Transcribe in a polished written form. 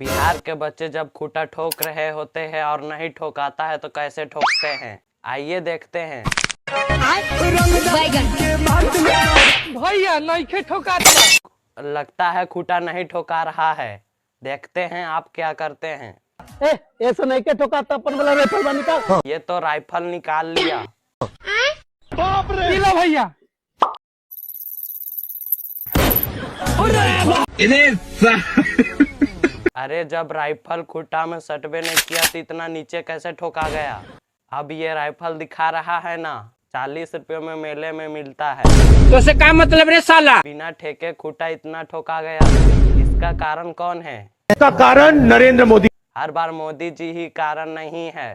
बिहार के बच्चे जब खूंटा ठोक रहे होते हैं और नहीं ठोकाता है तो कैसे ठोकते हैं, आइए देखते हैं। भैया नहीं ठोकाता। लगता है खूंटा नहीं ठोका रहा है, देखते हैं आप क्या करते हैं। ऐसा नहीं के ठोकाता, अपन वाला राइफल निकाल। ये तो राइफल निकाल लिया। बाप रे लो भैया। अरे जब राइफल खूंटा में सटबे नहीं किया तो इतना नीचे कैसे ठोका गया। अब ये राइफल दिखा रहा है ना, 40 रुपये में मेले में मिलता है। तो से क्या मतलब रे साला। बिना ठेके खूंटा इतना ठोका गया, इसका कारण कौन है? इसका कारण नरेंद्र मोदी। हर बार मोदी जी ही कारण नहीं है।